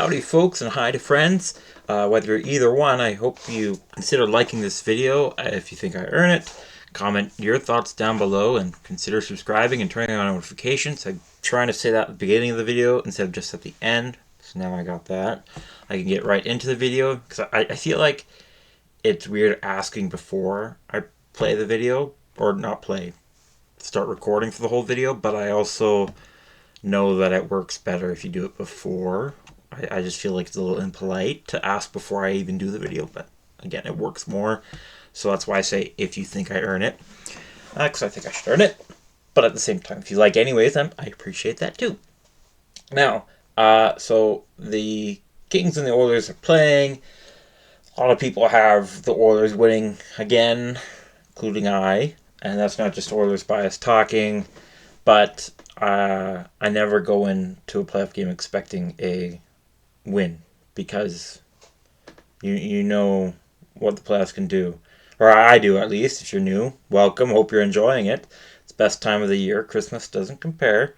Howdy folks and hi to friends. Whether you're either one, I hope you consider liking this video if you think I earn it. Comment your thoughts down below and consider subscribing and turning on notifications. I'm trying to say that at the beginning of the video instead of just at the end. So now I got that. I can get right into the video because I feel like it's weird asking before I play the video, or not play, start recording for the whole video, but I also know that it works better if you do it before. I just feel like it's a little impolite to ask before I even do the video, but again, it works more. So that's why I say if you think I earn it, because I think I should earn it. But at the same time, if you like anyways, then I appreciate that too. Now, so the Kings and the Oilers are playing. A lot of people have the Oilers winning again, including I. And that's not just Oilers bias talking, but I never go into a playoff game expecting a win, because you know what the playoffs can do, or I do at least. If you're new, welcome, hope you're enjoying it. It's the best time of the year. Christmas doesn't compare.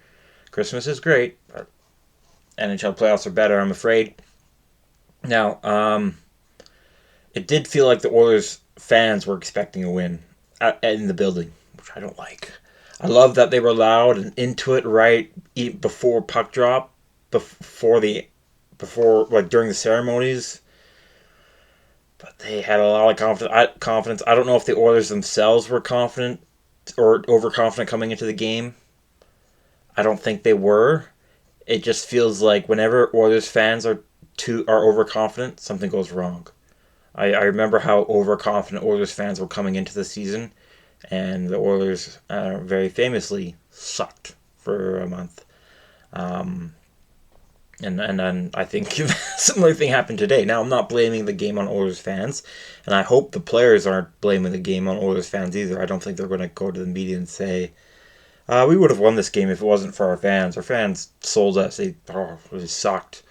Christmas is great, but NHL playoffs are better, I'm afraid. Now, it did feel like the Oilers fans were expecting a win in the building, which I don't like. I love that they were loud and into it right before puck drop, before like during the ceremonies, but they had a lot of confidence. I don't know if the Oilers themselves were confident or overconfident coming into the game. I don't think they were. It just feels like whenever Oilers fans are overconfident, something goes wrong. I remember how overconfident Oilers fans were coming into the season, and the Oilers very famously sucked for a month. And then I think a similar thing happened today. Now, I'm not blaming the game on Oilers fans, and I hope the players aren't blaming the game on Oilers fans either. I don't think they're going to go to the media and say, we would have won this game if it wasn't for our fans. Our fans sold us. They sucked.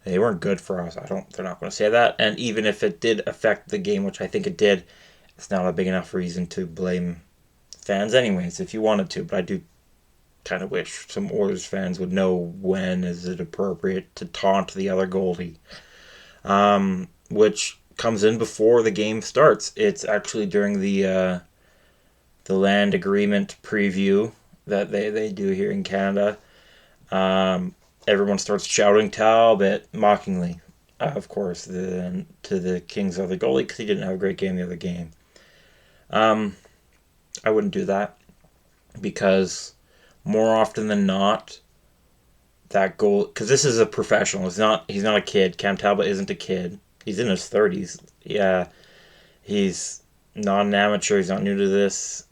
They weren't good for us. They're not going to say that. And even if it did affect the game, which I think it did, it's not a big enough reason to blame fans anyways, if you wanted to. But I do kind of wish some Oilers fans would know when is it appropriate to taunt the other goalie, which comes in before the game starts. It's actually during the land agreement preview that they do here in Canada. Everyone starts shouting Talbot mockingly, of course, to the Kings other goalie, because he didn't have a great game the other game. I wouldn't do that, because more often than not, that goal, because this is a professional. He's not a kid. Cam Talbot isn't a kid. He's in his 30s. Yeah, he's not an amateur. He's not new to this.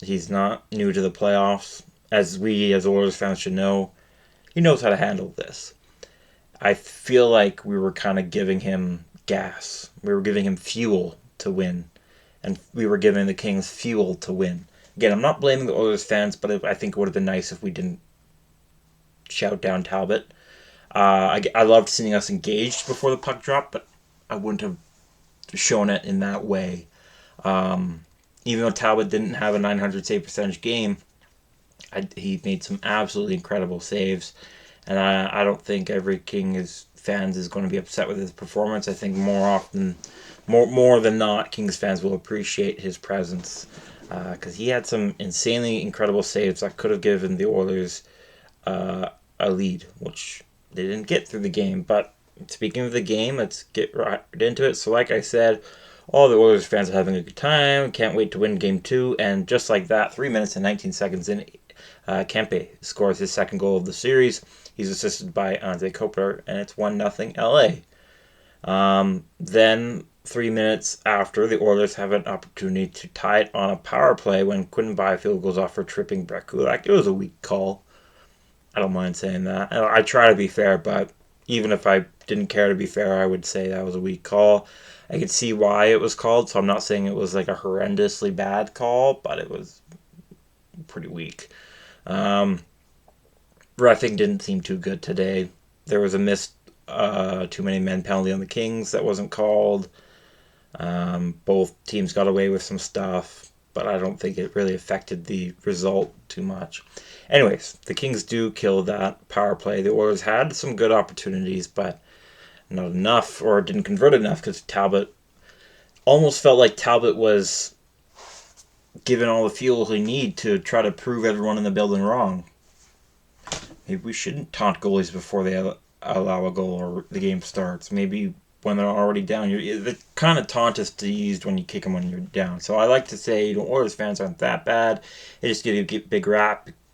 He's not new to the playoffs. As we as Oilers fans should know, he knows how to handle this. I feel like we were kind of giving him gas. We were giving him fuel to win, and we were giving the Kings fuel to win. Again, I'm not blaming the Oilers fans, but I think it would have been nice if we didn't shout down Talbot. I loved seeing us engaged before the puck drop, but I wouldn't have shown it in that way. Even though Talbot didn't have a 900 save percentage game, he made some absolutely incredible saves, and I don't think every Kings fans is going to be upset with his performance. I think more than not, Kings fans will appreciate his presence, because he had some insanely incredible saves that could have given the Oilers a lead, which they didn't get through the game. But speaking of the game, let's get right into it. So like I said, all the Oilers fans are having a good time. Can't wait to win Game 2. And just like that, 3 minutes and 19 seconds in, Kempe scores his second goal of the series. He's assisted by Anze Kopitar, and it's 1-0 LA. Then 3 minutes after, the Oilers have an opportunity to tie it on a power play when Quinton Byfield goes off for tripping Brett Kulak. It was a weak call. I don't mind saying that. I try to be fair, but even if I didn't care to be fair, I would say that was a weak call. I could see why it was called, so I'm not saying it was like a horrendously bad call, but it was pretty weak. Reffing didn't seem too good today. There was a missed too many men penalty on the Kings that wasn't called. Both teams got away with some stuff, but I don't think it really affected the result too much. Anyways, the Kings do kill that power play. The Oilers had some good opportunities, but not enough, or didn't convert enough, because Talbot almost felt like Talbot was given all the fuel he need to try to prove everyone in the building wrong. Maybe we shouldn't taunt goalies before they allow a goal or the game starts. Maybe when they're already down, the kind of taunt is used when you kick them when you're down. So I like to say, Oilers fans aren't that bad. They just get a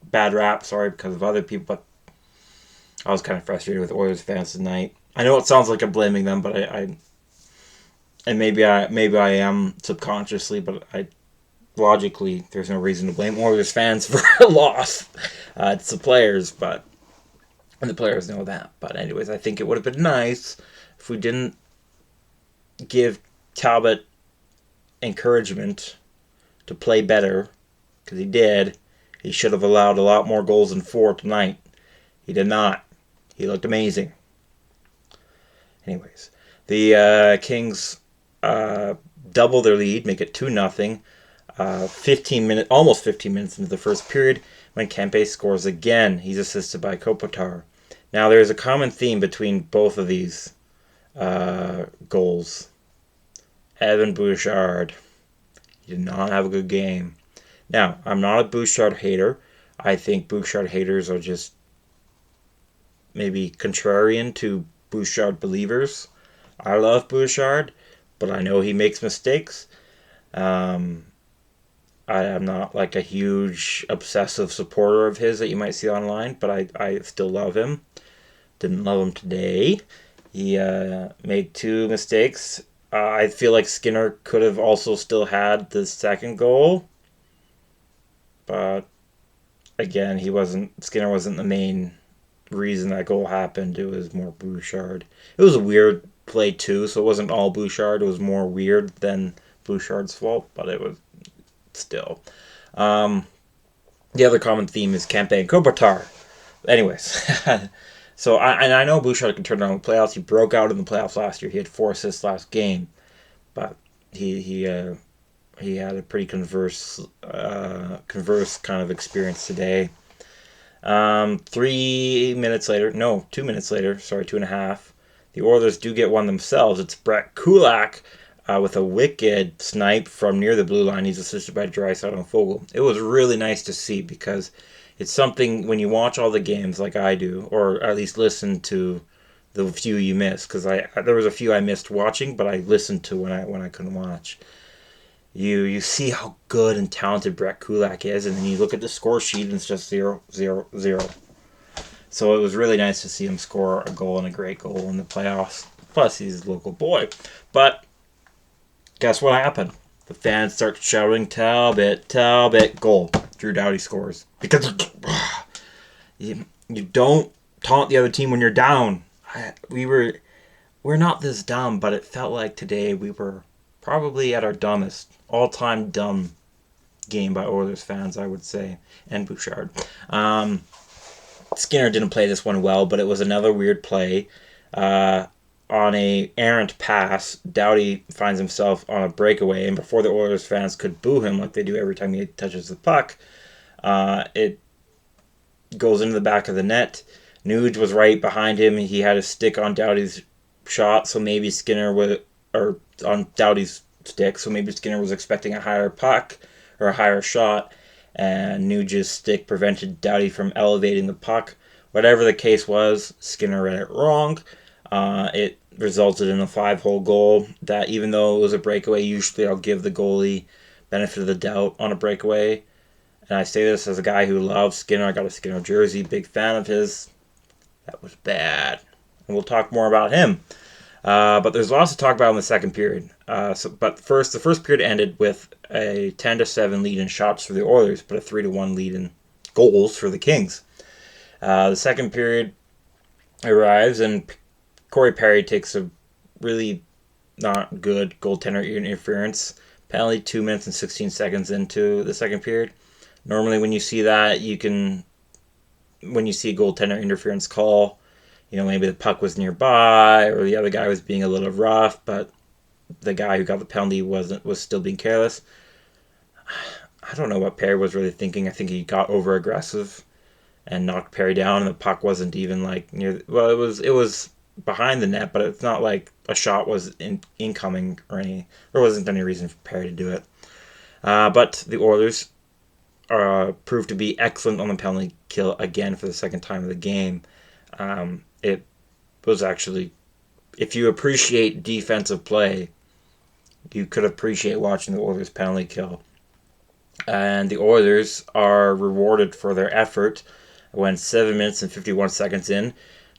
bad rap, because of other people. But I was kind of frustrated with Oilers fans tonight. I know it sounds like I'm blaming them, but and maybe I am subconsciously, but logically, there's no reason to blame Oilers fans for a loss. It's the players, and the players know that. But anyways, I think it would have been nice if we didn't give Talbot encouragement to play better, because he did. He should have allowed a lot more goals than 4 tonight. He did not. He looked amazing. Anyways, the Kings double their lead, make it 2-0. Almost 15 minutes into the first period, when Kempe scores again. He's assisted by Kopitar. Now, there's a common theme between both of these goals. Evan Bouchard, he did not have a good game. Now, I'm not a Bouchard hater. I think Bouchard haters are just maybe contrarian to Bouchard believers. I love Bouchard, but I know he makes mistakes. I am not like a huge obsessive supporter of his that you might see online, but I still love him. Didn't love him today. He made 2 mistakes. I feel like Skinner could have also still had the second goal, but again, Skinner wasn't the main reason that goal happened. It was more Bouchard. It was a weird play too, so it wasn't all Bouchard. It was more weird than Bouchard's fault, but it was still. The other common theme is Kempe and Kopitar. Anyways, so I know Bouchard can turn around the playoffs. He broke out in the playoffs last year. He had 4 assists last game, but he had a pretty converse kind of experience today. 2 minutes later, 2.5. The Oilers do get one themselves. It's Brett Kulak with a wicked snipe from near the blue line. He's assisted by Draisaitl and Foegele. It was really nice to see, because it's something when you watch all the games like I do, or at least listen to the few you miss, because there was a few I missed watching, but I listened to when I couldn't watch. You see how good and talented Brett Kulak is, and then you look at the score sheet and it's just 0-0-0. So it was really nice to see him score a goal, and a great goal in the playoffs. Plus, he's a local boy. But guess what happened? The fans start shouting, "Talbot, Talbot, goal." Drew Doughty scores. Because you don't taunt the other team when you're down. We're not this dumb, but it felt like today we were probably at our dumbest. All-time dumb game by Oilers fans, I would say. And Bouchard. Skinner didn't play this one well, but it was another weird play. On a errant pass, Doughty finds himself on a breakaway, and before the Oilers fans could boo him like they do every time he touches the puck, it goes into the back of the net. Nuge was right behind him. He had a stick on Doughty's shot, so maybe on Doughty's stick, so maybe Skinner was expecting a higher puck or a higher shot, and Nuge's stick prevented Doughty from elevating the puck. Whatever the case was, Skinner read it wrong. It resulted in a 5-hole goal that, even though it was a breakaway, usually I'll give the goalie benefit of the doubt on a breakaway. And I say this as a guy who loves Skinner. I got a Skinner jersey, big fan of his. That was bad. And we'll talk more about him. But there's lots to talk about in the second period. But first, the first period ended with a 10-7 lead in shots for the Oilers, but a 3-1 lead in goals for the Kings. The second period arrives, and Corey Perry takes a really not good goaltender interference penalty 2 minutes and 16 seconds into the second period. Normally when you see that, when you see a goaltender interference call, maybe the puck was nearby or the other guy was being a little rough, but the guy who got the penalty was still being careless. I don't know what Perry was really thinking. I think he got over aggressive and knocked Perry down, and the puck wasn't even like near. Well, it was behind the net, but it's not like a shot was incoming or there wasn't any reason for Perry to do it. But the Oilers proved to be excellent on the penalty kill again for the second time of the game. It was actually, if you appreciate defensive play, you could appreciate watching the Oilers penalty kill. And the Oilers are rewarded for their effort when 7 minutes and 51 seconds in,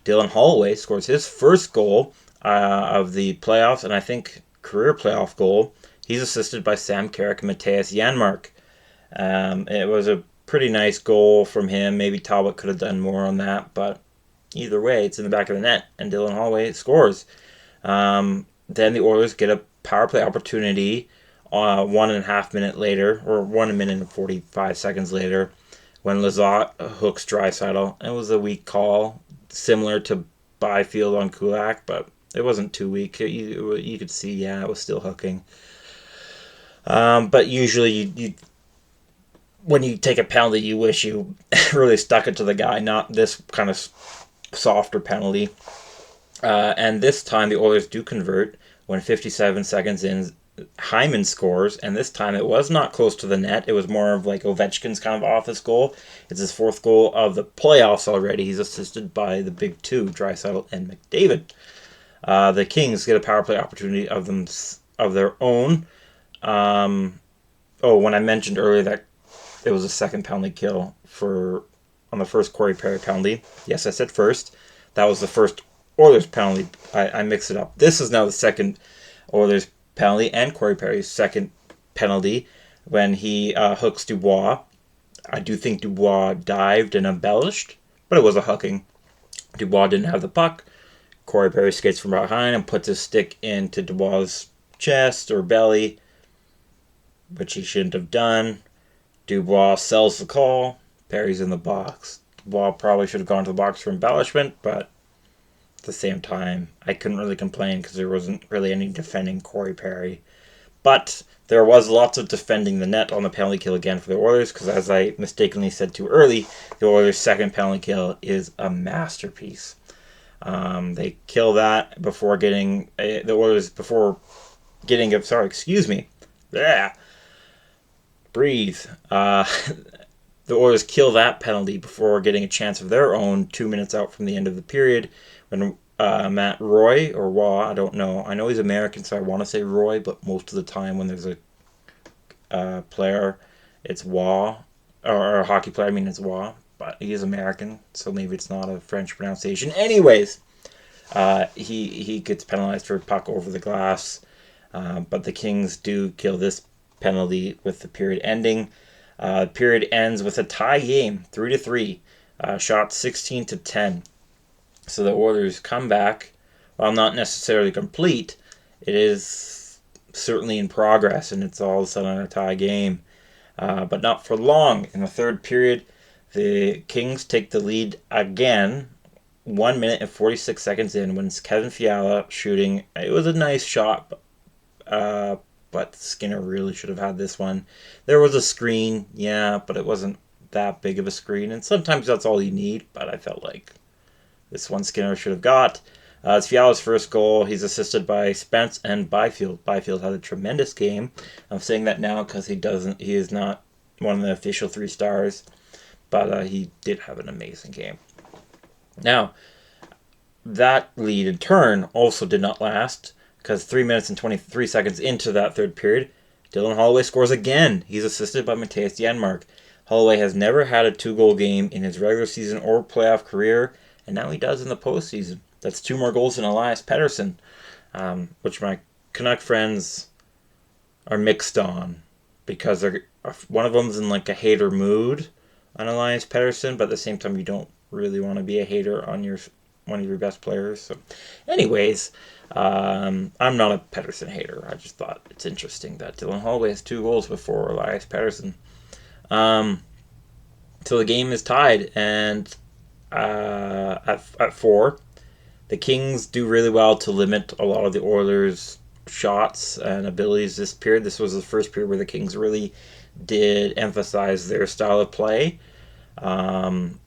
Dylan Holloway scores his first goal of the playoffs, and I think career playoff goal. He's assisted by Sam Carrick and Matthias Janmark. It was a pretty nice goal from him. Maybe Talbot could have done more on that, but either way, it's in the back of the net, and Dylan Holloway scores. Then the Oilers get a power play opportunity 1.5 minutes later, or 1 minute and 45 seconds later, when Lizotte hooks Draisaitl. It was a weak call, similar to Byfield on Kulak, but it wasn't too weak. You could see, yeah, it was still hooking. But usually, when you take a penalty, you wish you really stuck it to the guy, not this kind of softer penalty. And this time, the Oilers do convert when 57 seconds in. Hyman scores, and this time it was not close to the net. It was more of like Ovechkin's kind of office goal. It's his fourth goal of the playoffs already. He's assisted by the big two, Draisaitl and McDavid. The Kings get a power play opportunity of their own. When I mentioned earlier that it was a second penalty kill on the first Corey Perry penalty. Yes, I said first. That was the first Oilers penalty. I mixed it up. This is now the second Oilers penalty and Corey Perry's second penalty when he hooks Dubois. I do think Dubois dived and embellished, but it was a hooking. Dubois didn't have the puck. Corey Perry skates from behind and puts his stick into Dubois' chest or belly, which he shouldn't have done. Dubois sells the call. Perry's in the box. Dubois probably should have gone to the box for embellishment, but at the same time, I couldn't really complain because there wasn't really any defending Corey Perry. But there was lots of defending the net on the penalty kill again for the Oilers, because as I mistakenly said too early, the Oilers' second penalty kill is a masterpiece. They kill that before getting the Oilers breathe. The Oilers kill that penalty before getting a chance of their own 2 minutes out from the end of the period when Matt Roy, or Waugh, I don't know. I know he's American, so I want to say Roy, but most of the time when there's a player, it's Waugh, or a hockey player, it's Waugh, but he is American, so maybe it's not a French pronunciation. Anyways, he gets penalized for a puck over the glass, but the Kings do kill this penalty with the period ending. Period ends with a tie game, 3-3, shot 16-10. So the Oilers come back, while not necessarily complete, it is certainly in progress, and it's all of a sudden a tie game. But not for long. In the third period, the Kings take the lead again, 1 minute and 46 seconds in, when Kevin Fiala shooting. It was a nice shot, but Skinner really should have had this one. There was a screen, yeah, but it wasn't that big of a screen, and sometimes that's all you need, but I felt like this one Skinner should have got. It's Fiala's first goal. He's assisted by Spence and Byfield. Byfield had a tremendous game. I'm saying that now because he is not one of the official 3 stars, but he did have an amazing game. Now, that lead in turn also did not last, because 3 minutes and 23 seconds into that third period, Dylan Holloway scores again. He's assisted by Matthias Janmark. Holloway has never had a 2-goal game in his regular season or playoff career, and now he does in the postseason. That's 2 more goals than Elias Pettersson, which my Canuck friends are mixed on, because one of them's in like a hater mood on Elias Pettersson, but at the same time you don't really want to be a hater on one of your best players. So, anyways, I'm not a Pettersson hater. I just thought it's interesting that Dylan Holloway has 2 goals before Elias Pettersson. So the game is tied, and at 4, the Kings do really well to limit a lot of the Oilers' shots and abilities this period. This was the first period where the Kings really did emphasize their style of play. And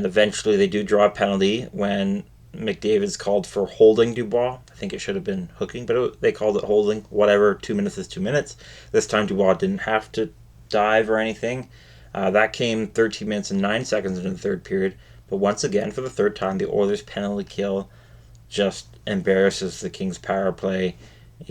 eventually they do draw a penalty when McDavid's called for holding Dubois. I think it should have been hooking, but they called it holding. Whatever, 2 minutes is 2 minutes. This time Dubois didn't have to dive or anything. That came 13 minutes and 9 seconds into the third period. But once again, for the third time, the Oilers' penalty kill just embarrasses the Kings' power play.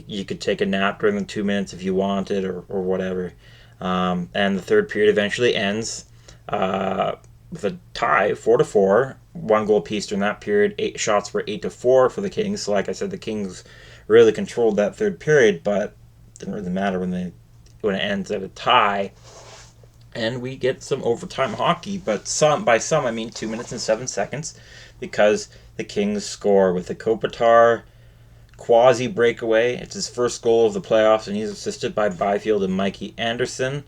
You could take a nap during the 2 minutes if you wanted, or whatever. And the third period eventually ends with a tie, 4-4. 1 goal piece during that period. 8 shots were 8-4 for the Kings. So, like I said, the Kings really controlled that third period, but it didn't really matter when it ends at a tie. And we get some overtime hockey, but by some I mean 2 minutes and 7 seconds, because the Kings score with a Kopitar quasi breakaway. It's his first goal of the playoffs, and he's assisted by Byfield and Mikey Anderson.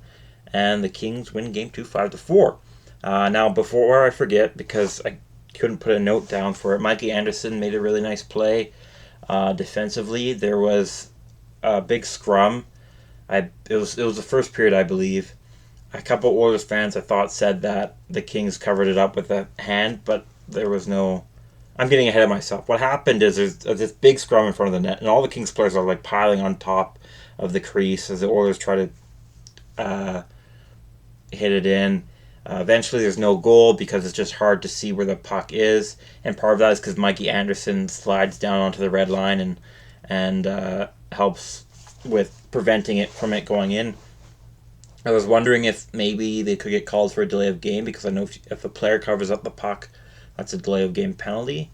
And the Kings win Game 2 5-4. Now, before I forget, because I couldn't put a note down for it, Mikey Anderson made a really nice play defensively. There was a big scrum. It was the first period, I believe. A couple of Oilers fans, I thought, said that the Kings covered it up with a hand, but there was no... I'm getting ahead of myself. What happened is there's this big scrum in front of the net, and all the Kings players are like piling on top of the crease as the Oilers try to hit it in. Eventually, there's no goal because it's just hard to see where the puck is, and part of that is because Mikey Anderson slides down onto the red line and helps with preventing it from it going in. I was wondering if maybe they could get called for a delay of game, because I know if a player covers up the puck, that's a delay of game penalty.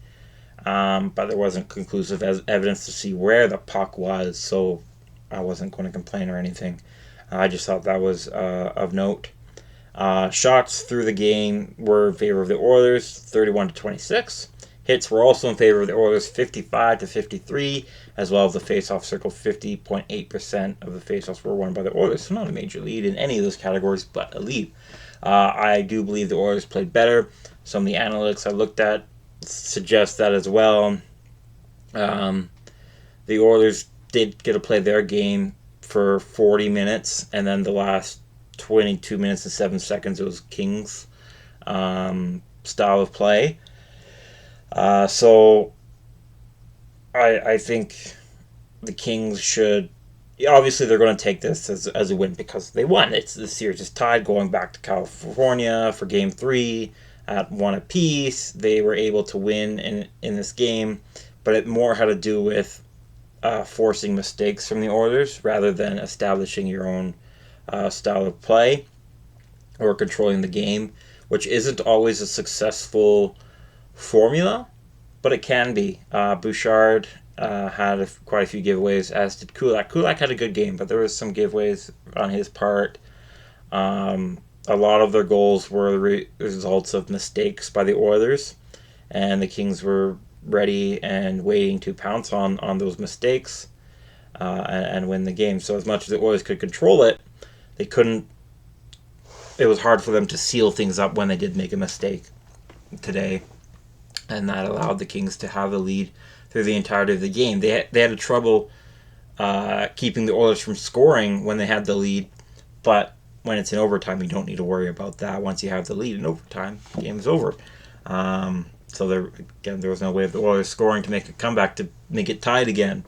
But there wasn't conclusive evidence to see where the puck was, so I wasn't going to complain or anything. I just thought that was of note. Shots through the game were in favor of the Oilers, 31-26. Hits were also in favor of the Oilers, 55-53, as well as the face-off circle. 50.8% of the face-offs were won by the Oilers. So not a major lead in any of those categories, but a lead. I do believe the Oilers played better. Some of the analytics I looked at suggest that as well. The Oilers did get to play their game for 40 minutes, and then the last 22 minutes and 7 seconds it was Kings style of play. So I think the Kings should... Obviously, they're going to take this as a win because they won. The series is tied going back to California for Game 3 at 1 apiece. They were able to win in this game, but it more had to do with forcing mistakes from the Oilers rather than establishing your own style of play or controlling the game, which isn't always a successful formula, but it can be. Bouchard had quite a few giveaways, as did Kulak. Kulak had a good game, but there was some giveaways on his part. A lot of their goals were the results of mistakes by the Oilers, and the Kings were ready and waiting to pounce on those mistakes and win the game. So as much as the Oilers could control it, they couldn't. It was hard for them to seal things up when they did make a mistake today, and that allowed the Kings to have the lead through the entirety of the game. They had trouble keeping the Oilers from scoring when they had the lead, but when it's in overtime, you don't need to worry about that. Once you have the lead in overtime, the game is over. So there was no way of the Oilers scoring to make a comeback to make it tied again.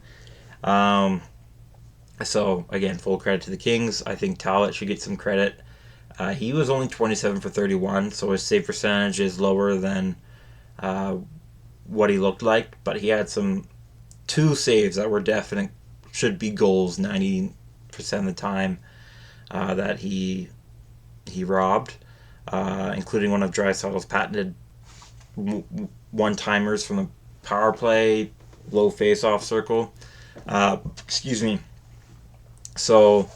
So again, full credit to the Kings. I think Talbot should get some credit. He was only 27 for 31, so his save percentage is lower than what he looked like, but he had two saves that were definite, should be goals 90% of the time that he robbed, including one of Draisaitl's patented one-timers from the power play, low face-off circle. Excuse me. So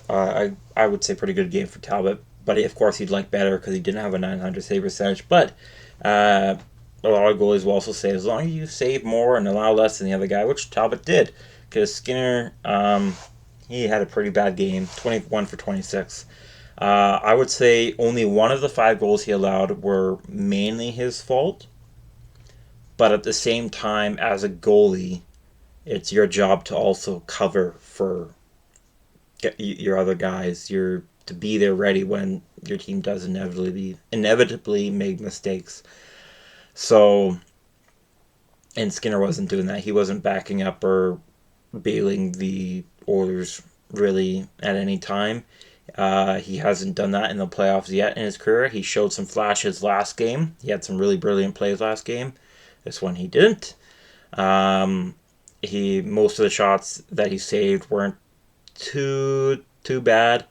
I would say pretty good game for Talbot, but of course he'd like better because he didn't have a 900 save percentage. But a lot of goalies will also say, as long as you save more and allow less than the other guy, which Talbot did, because Skinner, he had a pretty bad game, 21 for 26. I would say only one of the 5 goals he allowed were mainly his fault, but at the same time, as a goalie, it's your job to also cover for your other guys. You're to be there ready when your team does inevitably make mistakes. So And Skinner wasn't doing that. He wasn't backing up or bailing the Oilers really at any time. He hasn't done that in the playoffs yet in his career. He showed some flashes last game. He had some really brilliant plays last game. This one he didn't. Um, most of the shots that he saved weren't too bad.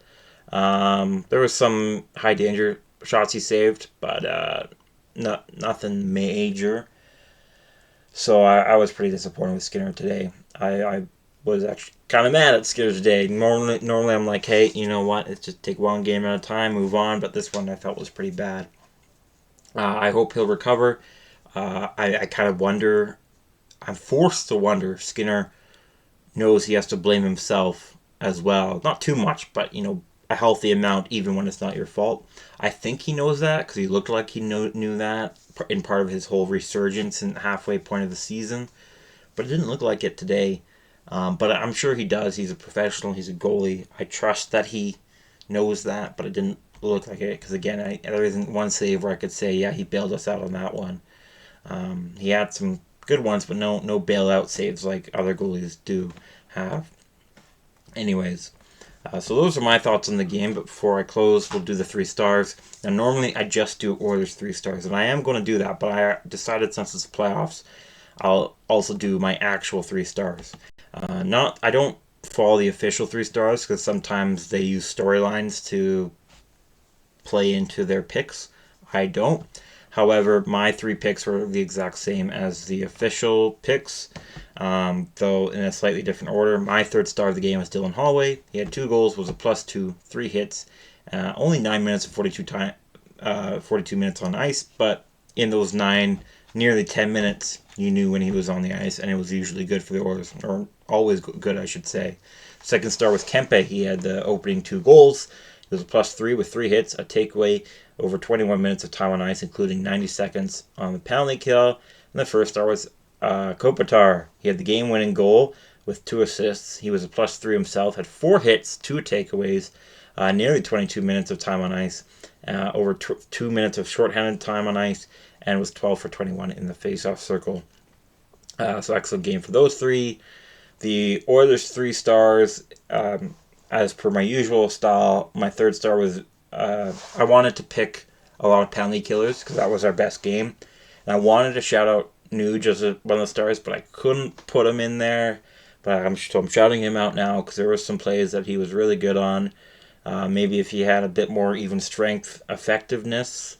There was some high danger shots he saved, but nothing major. So I was pretty disappointed with Skinner today. I was actually kind of mad at Skinner today. Normally I'm like, hey, you know what? It's just take one game at a time, move on. But this one I felt was pretty bad. I hope he'll recover. I kind of wonder. I'm forced to wonder if Skinner knows he has to blame himself as well. Not too much, but a healthy amount, even when it's not your fault. I think he knows that because he looked like he knew that in part of his whole resurgence in the halfway point of the season. But it didn't look like it today. But I'm sure he does. He's a professional. He's a goalie. I trust that he knows that, but it didn't look like it because, again, there isn't one save where I could say, yeah, he bailed us out on that one. He had some good ones, but no bailout saves like other goalies do have. Anyways, so those are my thoughts on the game. But before I close, we'll do the 3 stars. Now, normally I just do Oilers 3 stars, and I am going to do that. But I decided since it's playoffs, I'll also do my actual 3 stars. I don't follow the official 3 stars because sometimes they use storylines to play into their picks. I don't. However, my 3 picks were the exact same as the official picks, though in a slightly different order. My 3rd star of the game was Dylan Holloway. He had 2 goals, was a +2, 3 hits, only 9 minutes and 42 minutes on ice, but in those nearly 10 minutes, you knew when he was on the ice, and it was usually good for the Oilers, or always good, I should say. 2nd star was Kempe. He had the opening 2 goals. It was a +3 with 3 hits, a takeaway, over 21 minutes of time on ice, including 90 seconds on the penalty kill. And the 1st star was Kopitar. He had the game-winning goal with 2 assists. He was a +3 himself, had 4 hits, 2 takeaways, nearly 22 minutes of time on ice, over 2 minutes of shorthanded time on ice, and was 12 for 21 in the face-off circle. So excellent game for those 3. The Oilers 3 stars, as per my usual style, my 3rd star was I wanted to pick a lot of penalty killers because that was our best game. And I wanted to shout out Nuge as one of the stars, but I couldn't put him in there. But I'm shouting him out now because there were some plays that he was really good on. Maybe if he had a bit more even strength effectiveness,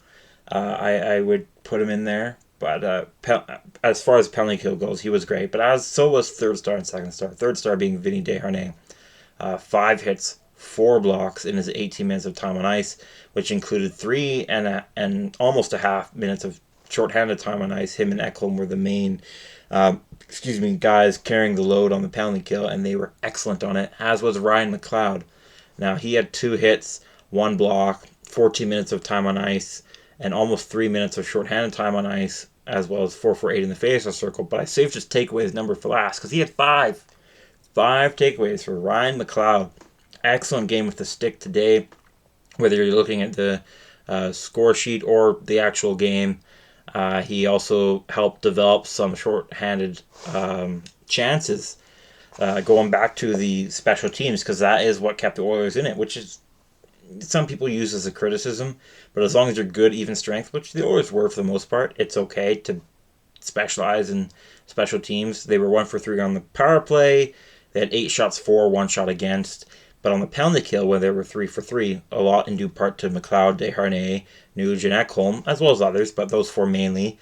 I would put him in there. But as far as penalty kill goes, he was great. But so was 3rd star and 2nd star. 3rd star being Vinny Desharnais. 5 hits, 4 blocks in his 18 minutes of time on ice, which included 3 and almost a half minutes of shorthanded time on ice. Him and Ekholm were the main guys carrying the load on the penalty kill, and they were excellent on it, as was Ryan McLeod. Now, he had 2 hits, 1 block, 14 minutes of time on ice, and almost 3 minutes of shorthanded time on ice, as well as 4 for 8 in the faceoff circle. But I saved his takeaways number for last because he had 5 takeaways for Ryan McLeod. Excellent game with the stick today, whether you're looking at the score sheet or the actual game. He also helped develop some short-handed chances, going back to the special teams, because that is what kept the Oilers in it, which is some people use as a criticism, but as long as you're good even strength, which the Oilers were for the most part, it's okay to specialize in special teams. They were 1 for 3 on the power play. They had 8 shots for, 1 shot against. But on the penalty kill, where they were 3 for 3, a lot in due part to McLeod, Desharnais, Nuge, and Ekholm, as well as others, but those 4 mainly,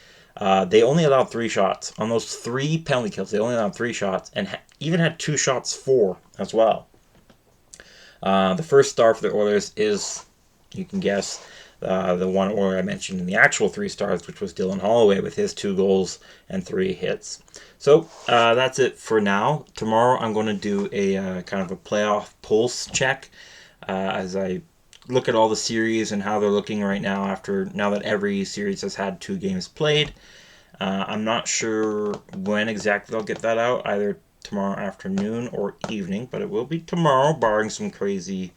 they only allowed 3 shots. On those 3 penalty kills, they only allowed 3 shots, and even had 2 shots for as well. The 1st star for the Oilers is, you can guess, the one Oiler I mentioned in the actual 3 stars, which was Dylan Holloway with his 2 goals and 3 hits. So that's it for now. Tomorrow I'm going to do a kind of a playoff pulse check as I look at all the series and how they're looking right now now that every series has had 2 games played. I'm not sure when exactly I'll get that out, either tomorrow afternoon or evening, but it will be tomorrow, barring some crazy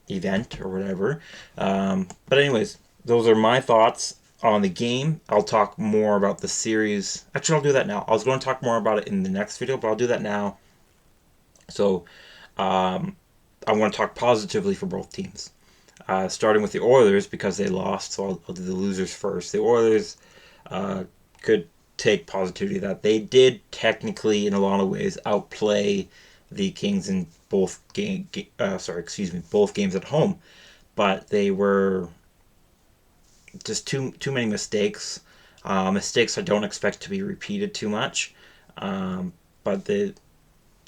event or whatever. But anyways, those are my thoughts on the game. I'll talk more about the series. Actually, I'll do that now. I was going to talk more about it in the next video, but I'll do that now. So, I want to talk positively for both teams. Starting with the Oilers because they lost, so I'll do the losers first. The Oilers could take positivity that they did technically, in a lot of ways, outplay the Kings in both both games at home, but they were just too many mistakes. Mistakes I don't expect to be repeated too much, but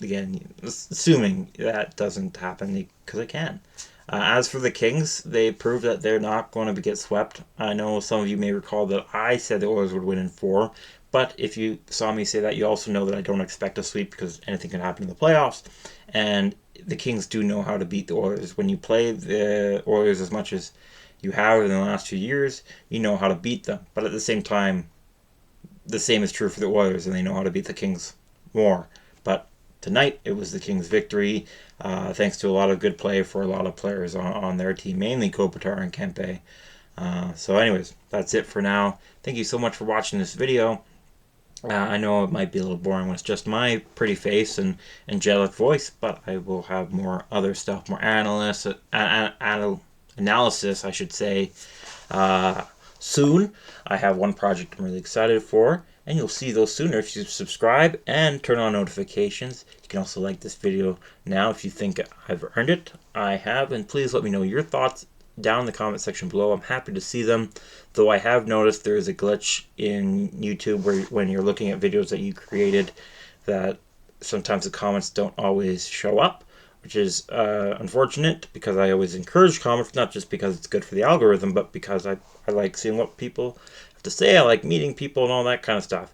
again, assuming that doesn't happen because it can. As for the Kings, they proved that they're not going to get swept. I know some of you may recall that I said the Oilers would win in 4, but if you saw me say that, you also know that I don't expect a sweep because anything can happen in the playoffs. And the Kings do know how to beat the Oilers. When you play the Oilers as much as you have in the last few years, you know how to beat them. But at the same time, the same is true for the Oilers, and they know how to beat the Kings more. But tonight, it was the Kings' victory, thanks to a lot of good play for a lot of players on their team, mainly Kopitar and Kempe. So anyways, that's it for now. Thank you so much for watching this video. I know it might be a little boring when it's just my pretty face and angelic voice, but I will have more other stuff, more analysis, I should say, soon. I have one project I'm really excited for, and you'll see those sooner if you subscribe and turn on notifications. You can also like this video now if you think I've earned it. I have, and please let me know your thoughts down in the comment section below. I'm happy to see them, though I have noticed there is a glitch in YouTube where when you're looking at videos that you created, that sometimes the comments don't always show up, which is unfortunate because I always encourage comments, not just because it's good for the algorithm, but because I like seeing what people have to say. I like meeting people and all that kind of stuff.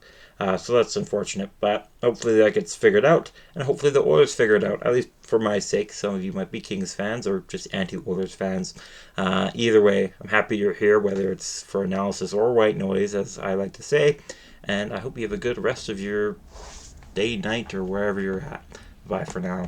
So that's unfortunate, but hopefully that gets figured out, and hopefully the Oilers figure it out, at least for my sake. Some of you might be Kings fans or just anti-Oilers fans. Either way, I'm happy you're here, whether it's for analysis or white noise, as I like to say, and I hope you have a good rest of your day, night, or wherever you're at. Bye for now.